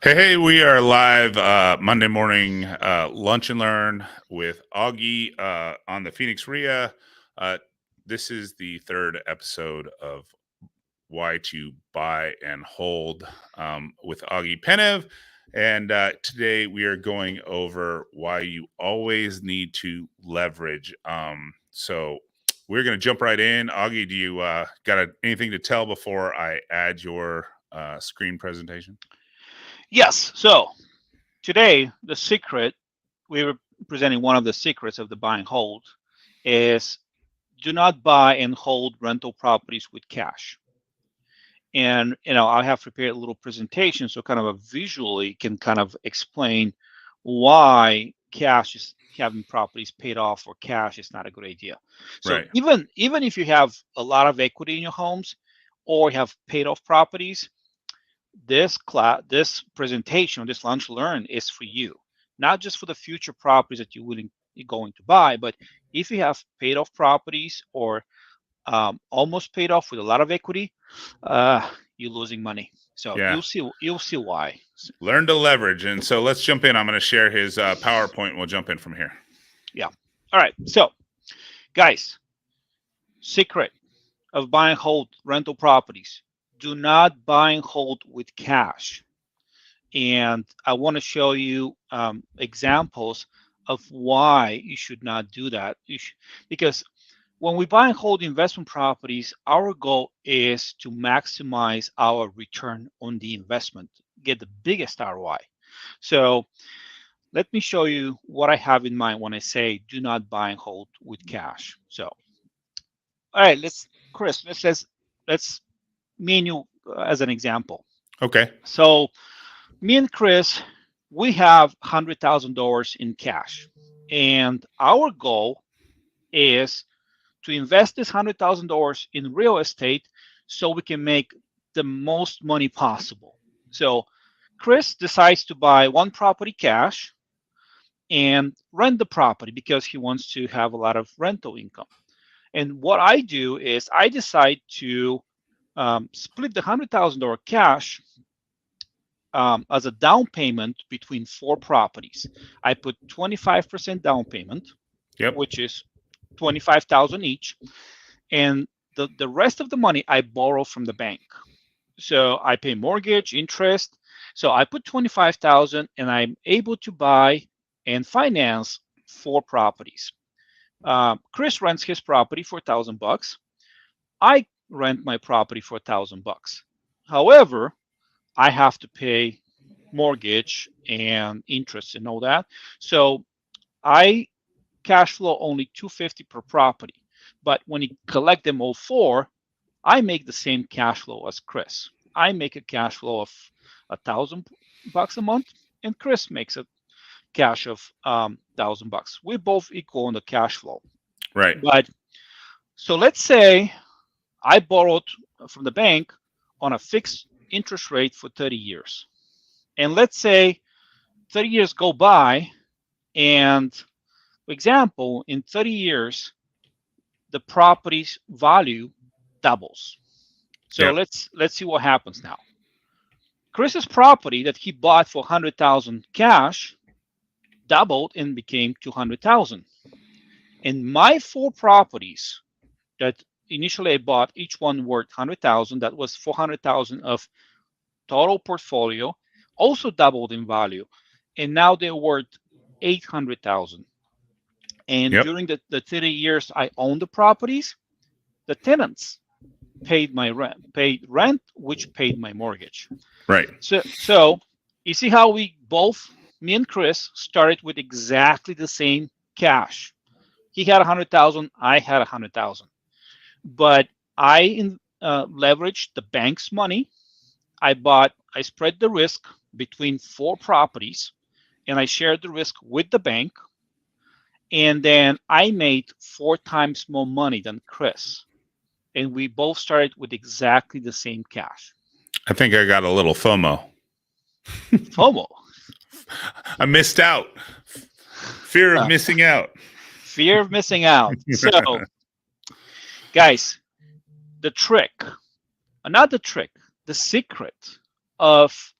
Hey, we are live Monday morning lunch and learn with Oggie on the Phoenix REIA. This is the third episode of Why to Buy and Hold with Oggie Penev. And today we are going over why you always need to leverage. So we're going to jump right in. Oggie, do you got anything to tell before I add your screen presentation? Yes. So today, the secret, we were presenting one of the secrets of the buy and hold is do not buy and hold rental properties with cash. And, I have prepared a little presentation so kind of a visually can kind of explain why cash is having properties paid off or cash is not a good idea. So Right. even if you have a lot of equity in your homes or you have paid off properties, this presentation, this lunch learn is for you, not just for the future properties that you're going to buy, but if you have paid off properties or almost paid off with a lot of equity, you're losing money. So Yeah. you'll see why. Learn to leverage. And so let's jump in. I'm going to share his PowerPoint and we'll jump in from here. Yeah. All right. So guys, secret of buy and hold rental properties: do not buy and hold with cash. And I want to show you examples of why you should not do that. Because when we buy and hold investment properties, our goal is to maximize our return on the investment, get the biggest ROI. So let me show you what I have in mind when I say do not buy and hold with cash. So, all right, Chris, let's me and you as an example. Okay. So me and Chris, we have $100,000 in cash, and our goal is to invest this $100,000 in real estate so we can make the most money possible. So Chris decides to buy one property cash and rent the property because he wants to have a lot of rental income. And what I do is I decide to split the $100,000 cash as a down payment between four properties. I put 25% down payment, Yep. which is 25,000 each, and the rest of the money I borrow from the bank. So I pay mortgage, interest. So I put 25,000, and I'm able to buy and finance four properties. Chris rents his property for $1,000. I rent my property for $1,000. However, I have to pay mortgage and interest and all that. So I cash flow only 250 per property. But when you collect them all four, I make the same cash flow as Chris. I make a cash flow of $1,000 a month, and Chris makes a cash of $1,000. We both equal on the cash flow. Right. But so let's say I borrowed from the bank on a fixed interest rate for 30 years. And let's say 30 years go by, and for example, in 30 years, the property's value doubles. So Yep. let's see what happens now. Chris's property that he bought for 100,000 cash doubled and became 200,000. And my four properties that initially I bought, each one worth 100,000, that was 400,000 of total portfolio, also doubled in value, and now they're worth 800,000. And Yep. during the 30 years I owned the properties, the tenants paid rent, which paid my mortgage. Right. So you see how we both, me and Chris, started with exactly the same cash. He had 100,000, I had 100,000, but I leveraged the bank's money. I spread the risk between four properties, and I shared the risk with the bank. And then I made four times more money than Chris. And we both started with exactly the same cash. I think I got a little FOMO. FOMO. I missed out. Fear of missing out. Fear of missing out. So, guys, the trick, not the trick, the secret of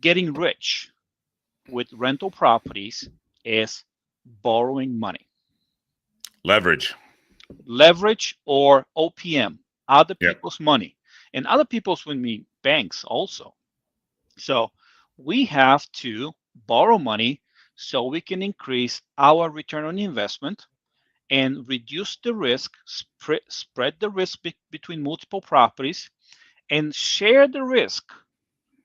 getting rich with rental properties is borrowing money. Leverage. Leverage or OPM, other Yep. people's money. And other people's would mean banks also. So we have to borrow money so we can increase our return on investment and reduce the risk, spread the risk between multiple properties, and share the risk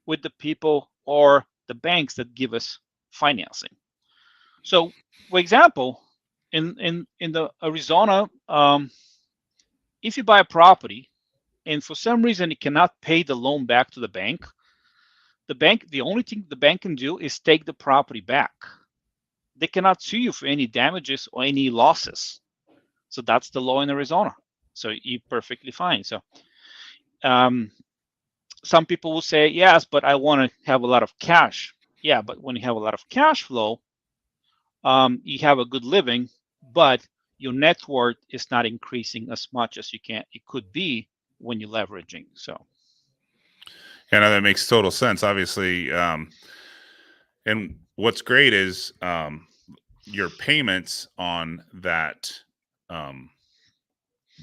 with the people or the banks that give us financing. So, for example, in the Arizona, if you buy a property and for some reason you cannot pay the loan back to the bank, the only thing the bank can do is take the property back. They cannot sue you for any damages or any losses. So that's the law in Arizona. So you're perfectly fine. So some people will say, yes, but I want to have a lot of cash. Yeah, but when you have a lot of cash flow, you have a good living, but your net worth is not increasing as much as it could be when you're leveraging. So Yeah, no, that makes total sense. Obviously, and what's great is your payments on that,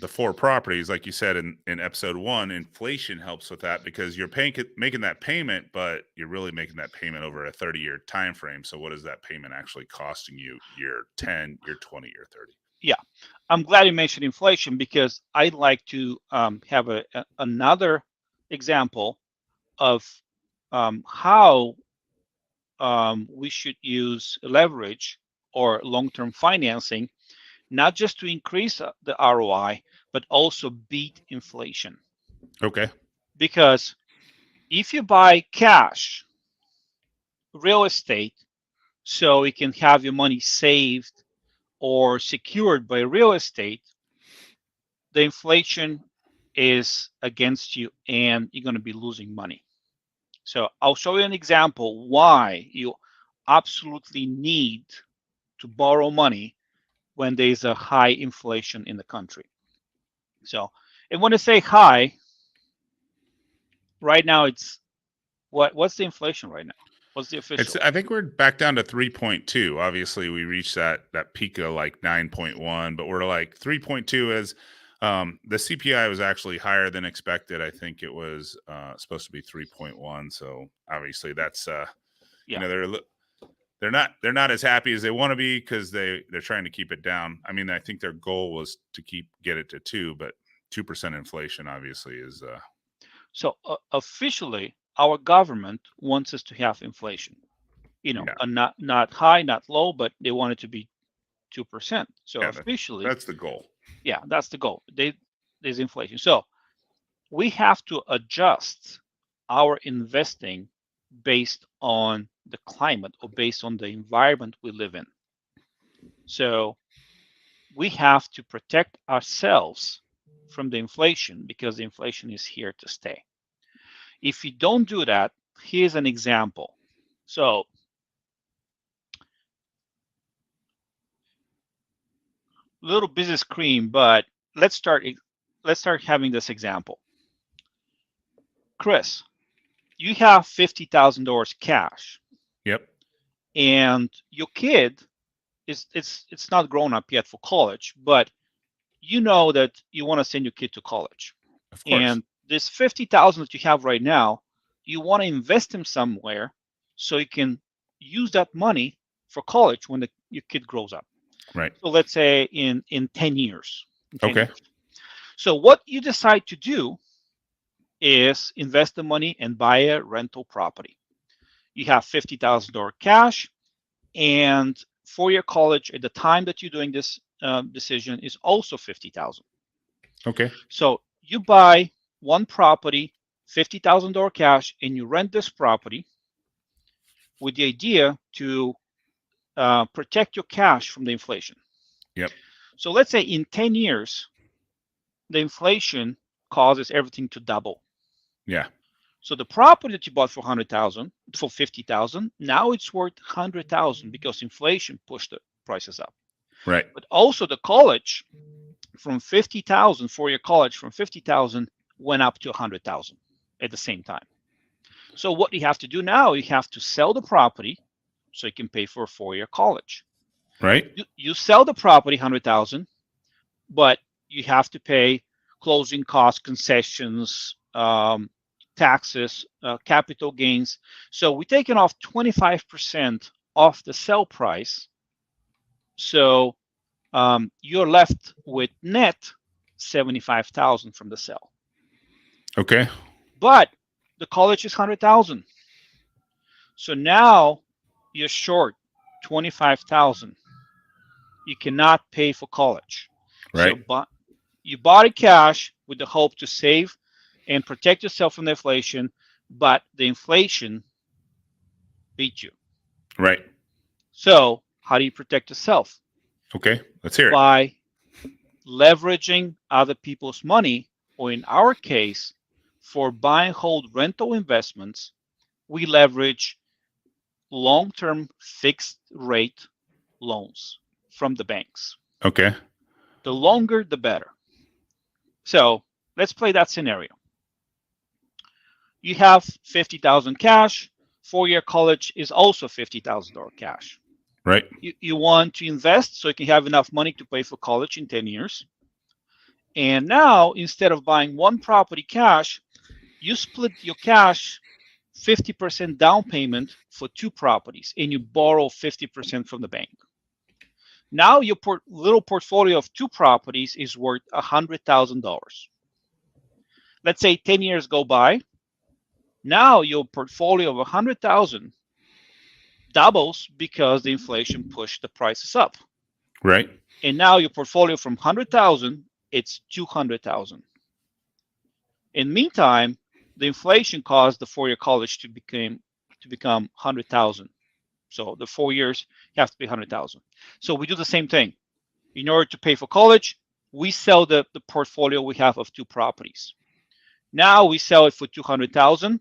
the 4 properties, like you said in episode 1, inflation helps with that because you're making that payment, but you're really making that payment over a 30-year time frame. So what is that payment actually costing you year 10, year 20, year 30? yeah, I'm glad you mentioned inflation because I'd like to have another example of how we should use leverage or long-term financing, not just to increase the ROI, but also beat inflation. Okay. Because if you buy cash, real estate, so you can have your money saved or secured by real estate, the inflation is against you and you're going to be losing money. So I'll show you an example why you absolutely need to borrow money when there's a high inflation in the country. So, and when I say high, right now it's what's the inflation right now? What's the official? I think we're back down to 3.2. Obviously, we reached that peak of like 9.1, but we're like 3.2 as the CPI was actually higher than expected. I think it was supposed to be 3.1. So obviously that's Yeah. they're not as happy as they want to be because they're trying to keep it down. I mean, I think their goal was to get it to 2, but 2% inflation obviously is So officially, our government wants us to have inflation. yeah. Not high, not low, but they want it to be 2%. So Yeah, officially, that's the goal. yeah, that's the goal. There's inflation. So we have to adjust our investing based on the climate or based on the environment we live in. So we have to protect ourselves from the inflation because the inflation is here to stay. If you don't do that, here's an example. So little busy screen, but let's start having this example. Chris, you have $50,000 cash. Yep. And your kid it's not grown up yet for college, but you know that you want to send your kid to college. Of course. And this 50,000 that you have right now, you want to invest him somewhere so you can use that money for college when your kid grows up. Right. So let's say in 10 years. Okay. So what you decide to do is invest the money and buy a rental property. You have $50,000 cash, and for your college at the time that you're doing this decision is also 50,000. Okay. So you buy one property, $50,000 cash, and you rent this property with the idea to protect your cash from the inflation. Yep. So let's say in 10 years, the inflation causes everything to double. Yeah. So the property that you bought for 100,000, for 50,000, now it's worth 100,000 because inflation pushed the prices up. Right. But also the college from 50,000 for your college from 50,000 went up to 100,000 at the same time. So what you have to do now, you have to sell the property so you can pay for a 4-year college. Right. You sell the property 100,000, but you have to pay closing costs, concessions, taxes, capital gains. So we're taking off 25% off the sell price. So you're left with net 75,000 from the sale. Okay. But the college is 100,000. So now you're short 25,000. You cannot pay for college. Right. So you bought it cash with the hope to save and protect yourself from the inflation, but the inflation beat you. Right. So how do you protect yourself? Okay. Let's hear it. By leveraging other people's money, or in our case, for buy and hold rental investments, we leverage long-term fixed rate loans from the banks. Okay. The longer, the better. So let's play that scenario. You have 50,000 cash. 4-year college is also $50,000 cash. Right. You want to invest so you can have enough money to pay for college in 10 years. And now, instead of buying one property cash, you split your cash 50% down payment for 2 properties, and you borrow 50% from the bank. Now your little portfolio of 2 properties is worth $100,000. Let's say 10 years go by. Now your portfolio of 100,000 doubles because the inflation pushed the prices up. Right. And now your portfolio from 100,000, it's 200,000. In meantime, the inflation caused the 4-year college to become 100,000. So the 4 years you have to pay 100,000. So we do the same thing. In order to pay for college, we sell the portfolio we have of 2 properties. Now we sell it for 200,000.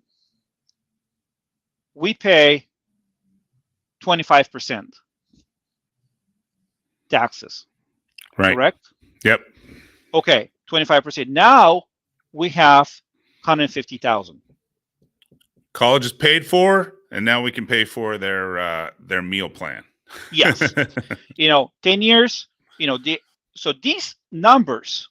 We pay 25% taxes. Right. Correct? Yep. Okay, 25%. Now we have 150,000. College is paid for, and now we can pay for their meal plan. Yes. 10 years, so these numbers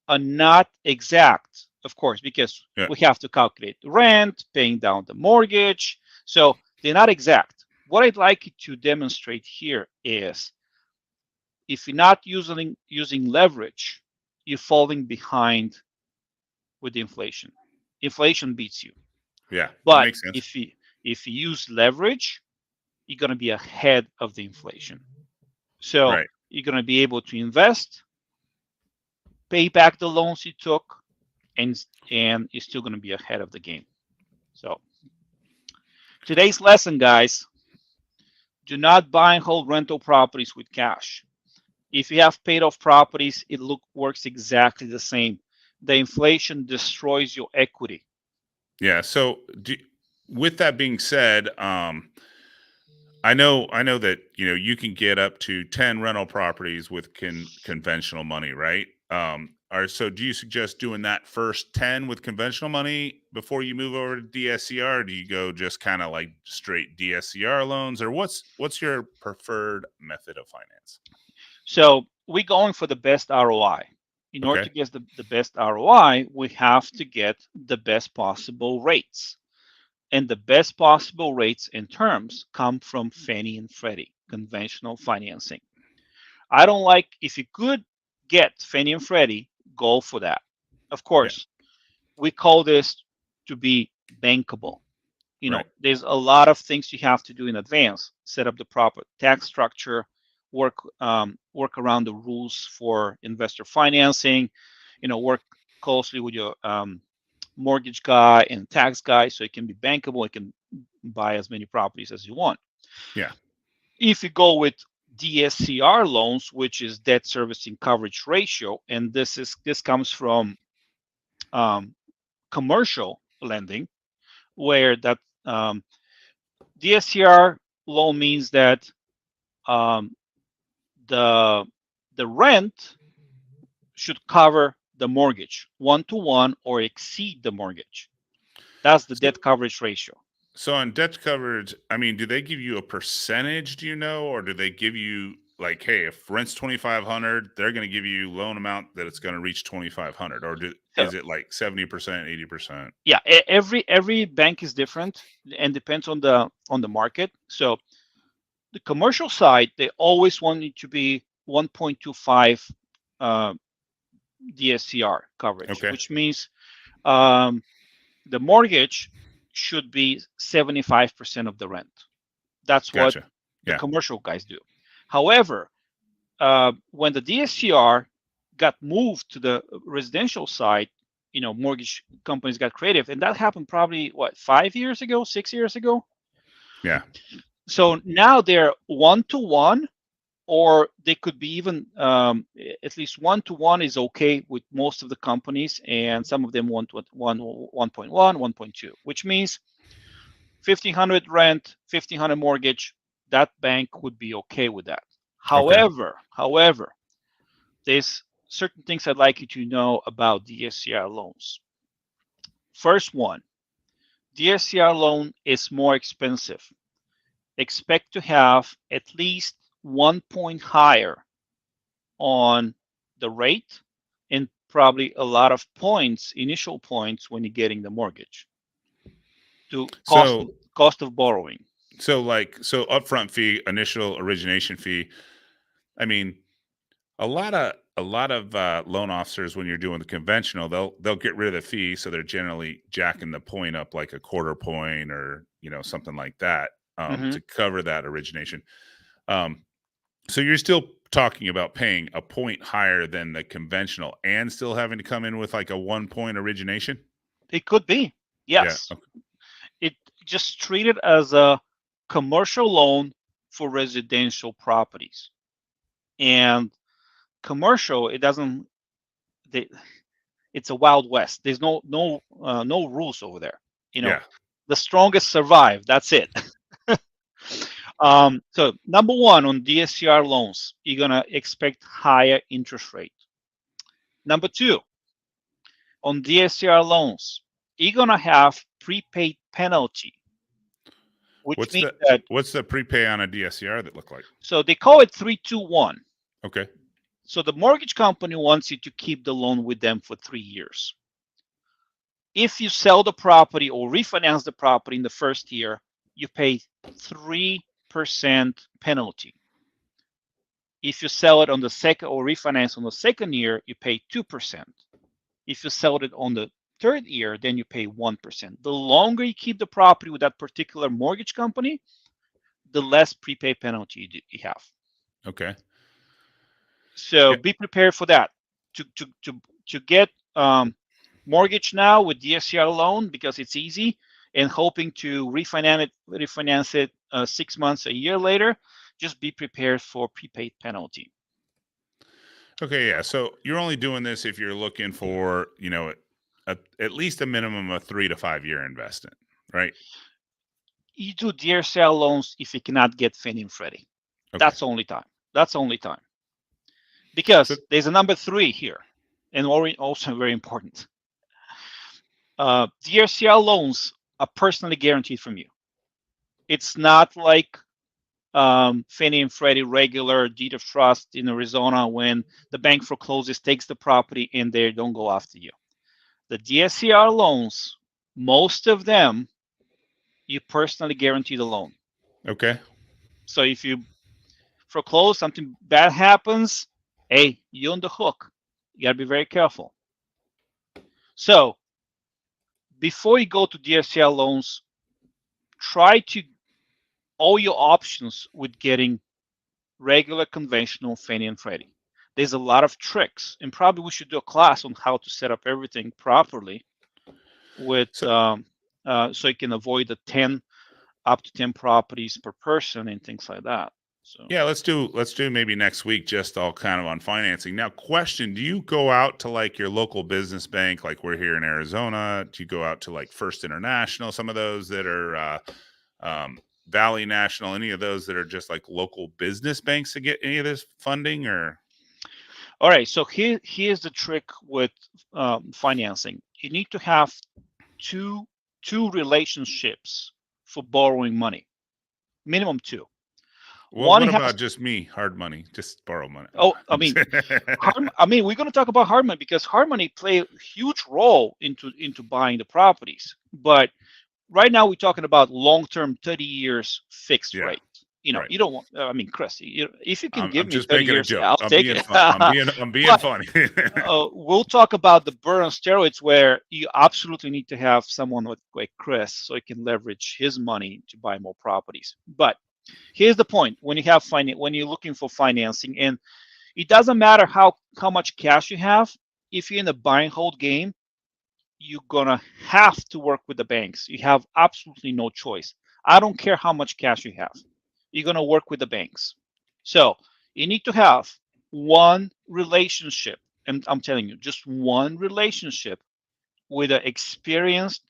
are not exact, of course, because we have to calculate the rent, paying down the mortgage. So they're not exact. What I'd like to demonstrate here is if you're not using leverage, you're falling behind with the inflation. Inflation beats you. Yeah, but makes sense. if you use leverage, you're going to be ahead of the inflation. So you're going to be able to invest, pay back the loans you took, and you're still going to be ahead of the game. So today's lesson, guys, do not buy and hold rental properties with cash. If you have paid off properties, it works exactly the same. The inflation destroys your equity. Yeah. So with that being said, I know that you can get up to 10 rental properties with conventional money, right? So do you suggest doing that first 10 with conventional money before you move over to DSCR? Or do you go just kind of like straight DSCR loans, or what's your preferred method of finance? So we're going for the best ROI. In order to get the best ROI, we have to get the best possible rates. And the best possible rates and terms come from Fannie and Freddie, conventional financing. I don't like, if you could get Fannie and Freddie, go for that. Of course, we call this to be bankable. There's a lot of things you have to do in advance. Set up the proper tax structure, work around the rules for investor financing, work closely with your mortgage guy and tax guy so it can be bankable. It can buy as many properties as you want. Yeah. If you go with DSCR loans, which is debt servicing coverage ratio, and this comes from commercial lending, where that DSCR loan means that the rent should cover the mortgage 1-to-1 or exceed the mortgage. That's the So, debt coverage ratio. so on debt coverage, I mean, do they give you a percentage? Do you know, or do they give you like, hey, if rent's 2,500, they're going to give you loan amount that it's going to reach 2,500, or So is it like 70%, 80%? yeah, every bank is different and depends on the market. So the commercial side, they always want it to be 1.25 uh, DSCR coverage, Okay, which means um, the mortgage should be 75% of the rent. That's what gotcha. the Yeah, commercial guys do. However, when the DSCR got moved to the residential side, mortgage companies got creative, and that happened probably what 5 years ago, 6 years ago. yeah. So now they're 1-to-1, or they could be even at least 1-to-1 is okay with most of the companies, and some of them want 1.1, 1.2, which means 1,500 rent, 1,500 mortgage. That bank would be okay with that. Okay. However, there's certain things I'd like you to know about DSCR loans. First one, DSCR loan is more expensive. Expect to have at least 1 point higher on the rate, and probably a lot of points, initial points, when you're getting the mortgage to So, cost of borrowing. so upfront fee, initial origination fee. I mean, a lot of loan officers, when you're doing the conventional, they'll get rid of the fee, so they're generally jacking the point up like a quarter point, or something like that, Mm-hmm. to cover that origination. Um, so you're still talking about paying a point higher than the conventional and still having to come in with like a 1 point origination. It could be, Yeah. yes. It just treated as a commercial loan for residential properties. And commercial, it doesn't. They, it's a wild west. There's no rules over there. You know, Yeah. the strongest survive. That's it. So number one, on DSCR loans, you're gonna expect higher interest rate. Number two, on DSCR loans, you're gonna have prepaid penalty, which What's means the that, what's the prepay on a DSCR that look like? so they call it 3-2-1. Okay. So the mortgage company wants you to keep the loan with them for 3 years. If you sell the property or refinance the property in the first year, you pay 3% penalty. If you sell it on the second or refinance on the second year, you pay 2%. If you sell it on the third year, then you pay 1%. The longer you keep the property with that particular mortgage company, the less prepaid penalty you have. Okay. So Yeah. be prepared for that. To get mortgage now with DSCR loan, because it's easy, and hoping to refinance it 6 months, a year later, just be prepared for prepaid penalty. Okay. Yeah. So you're only doing this if you're looking for, at least a minimum of 3 to 5 year investment, right? You do DSCR loans if you cannot get Fannie and Freddie. Okay. That's only time. That's only time. So Because there's a number three here, and also very important. DSCR loans are personally guaranteed from you. It's not like Fannie and Freddie regular deed of trust in Arizona, when the bank forecloses, takes the property, and they don't go after you. The DSCR loans, most of them, you personally guarantee the loan. okay. So if you foreclose, something bad happens, hey, you're on the hook. You gotta be very careful. So before you go to DSCR loans, try to all your options with getting regular conventional Fannie and Freddie. There's a lot of tricks, and probably we should do a class on how to set up everything properly with So so you can avoid the 10 up to 10 properties per person and things like that. So yeah, let's do maybe next week, just all kind of on financing. Now, question, do you go out to like your local business bank, like we're here in Arizona? Do you go out to like First International, some of those that are Valley National, any of those that are just like local business banks to get any of this funding? Or all right, so here's the trick with financing. You need to have two 2 relationships for borrowing money. Minimum 2. Well, One what has. about just me? Hard money, just borrow money. Oh, I mean, we're going to talk about hard money because hard money play a huge role into buying the properties. But right now we're talking about long-term 30 years fixed Yeah, rate. right. You don't want. I mean, Chris, if you can give I'm me just 30 making a years, joke. I'll I'm take being it. fun. I'm being But funny. we'll talk about the burn on steroids, where you absolutely need to have someone like Chris so he can leverage his money to buy more properties. But here's the point: when when you're looking for financing, and it doesn't matter how much cash you have, if you're in the buy and hold game, you're gonna have to work with the banks. You have absolutely no choice. I don't care how much cash you have. You're gonna work with the banks. So you need to have one relationship, and I'm telling you, just one relationship with an experienced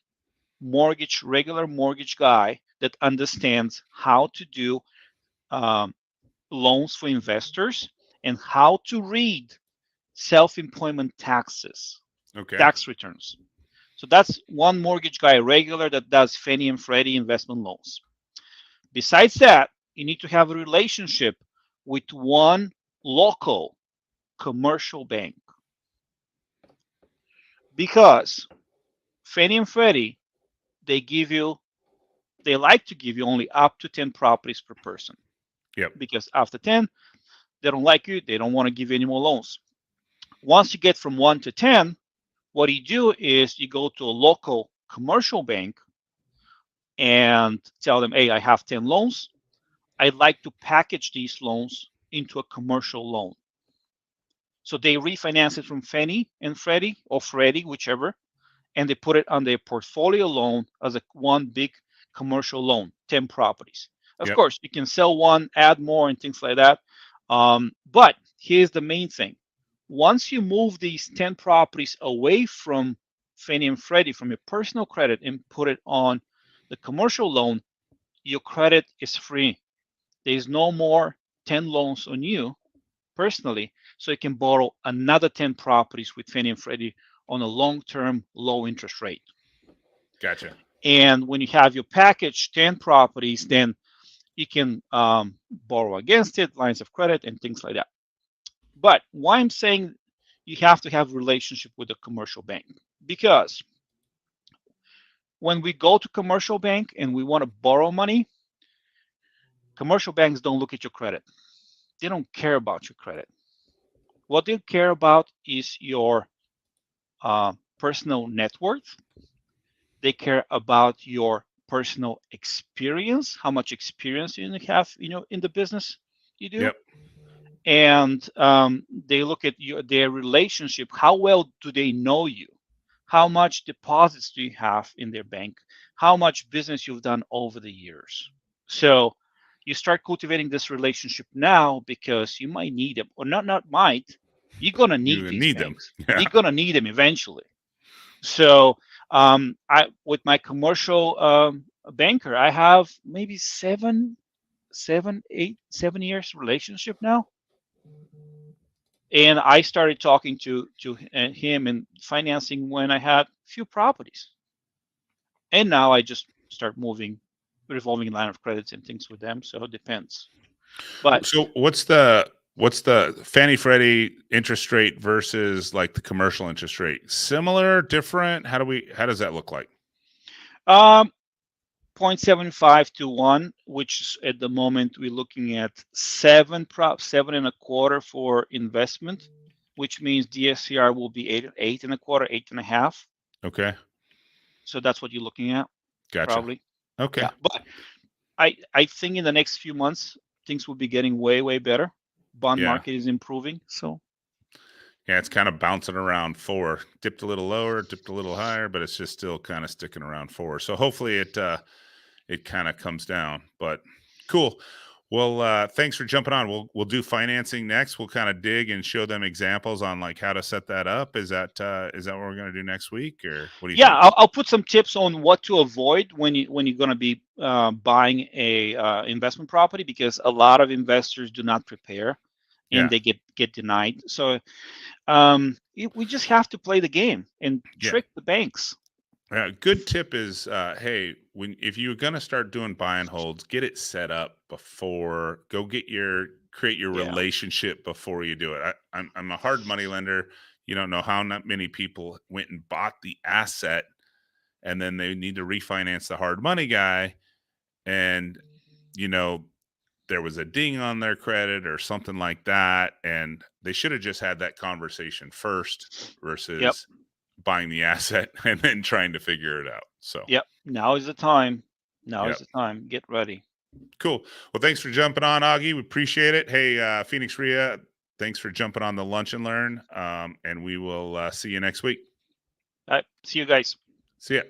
regular mortgage guy that understands how to do um, loans for investors and how to read self-employment Okay, tax returns. So that's one mortgage guy regular that does Fannie and Freddie investment loans. Besides that, you need to have a relationship with one local commercial bank, because Fannie and Freddie, they give you they like to give you only up to 10 properties per person, yep, because after 10 they don't like you, they don't want to give you any more loans. Once you get from 1 to 10, what you do is you go to a local commercial bank and tell them, hey, I have 10 loans. I'd like to package these loans into a commercial loan. So they refinance it from Fannie and Freddie, or Freddie, whichever, and they put it on their portfolio loan as a one big commercial loan, 10 properties. Of yep. course, you can sell one, add more, and things like that. But here's the main thing. Once you move these 10 properties away from Fannie and Freddie, from your personal credit, and put it on the commercial loan, your credit is free. There's no more 10 loans on you personally, so you can borrow another 10 properties with Fannie and Freddie on a long-term low interest rate. Gotcha. And when you have your package 10 properties, then you can borrow against it, lines of credit and things like that. But why I'm saying you have to have a relationship with a commercial bank, because when we go to commercial bank and we want to borrow money, commercial banks don't look at your credit. They don't care about your credit. What they care about is your personal net worth. They care about your personal experience, how much experience you have, in the business you do, Yep. and they look at their relationship. How well do they know you? How much deposits do you have in their bank? How much business you've done over the years? So you start cultivating this relationship now, because you might need them, or not might. You're gonna You're need gonna these need them. banks. Yeah. You're gonna need them eventually. So I with my commercial banker, I have maybe 7 years relationship now, and I started talking to him and financing when I had few properties, and now I just start moving revolving line of credits and things with them. So it depends. But So what's the Fannie Freddie interest rate versus like the commercial interest rate? Similar, different? How does that look like? um, 0.75 to 1, which is at the moment we're looking at 7.25 for investment, which means DSCR will be 8.25, 8.5. Okay. So that's what you're looking at, Gotcha. probably. Okay. Yeah, but I think in the next few months things will be getting way better. Bond Yeah. market is improving, so Yeah, it's kind of bouncing around 4. Dipped a little lower, dipped a little higher, but it's just still kind of sticking around 4. So hopefully it kind of comes down. But cool. Well, thanks for jumping on. We'll do financing next. We'll kind of dig and show them examples on like how to set that up. Is that what we're going to do next week, or what do you yeah, think? I'll put some tips on what to avoid when you're going to be buying a investment property, because a lot of investors do not prepare and Yeah. they get denied. So we just have to play the game and Yeah. trick the banks. Good tip is, hey, if you're gonna start doing buy and holds, get it set up before. Go create your Yeah. relationship before you do it. I'm a hard money lender. You don't know how not many people went and bought the asset, and then they need to refinance the hard money guy, and you know there was a ding on their credit or something like that, and they should have just had that conversation first Yep. versus buying the asset and then trying to figure it out. So, Yep. Now is the time. Now is yep. the time. Get ready. Cool. Well, thanks for jumping on, Augie. We appreciate it. Hey, Phoenix REIA, thanks for jumping on the lunch and learn. And we will see you next week. All right. See you guys. See ya.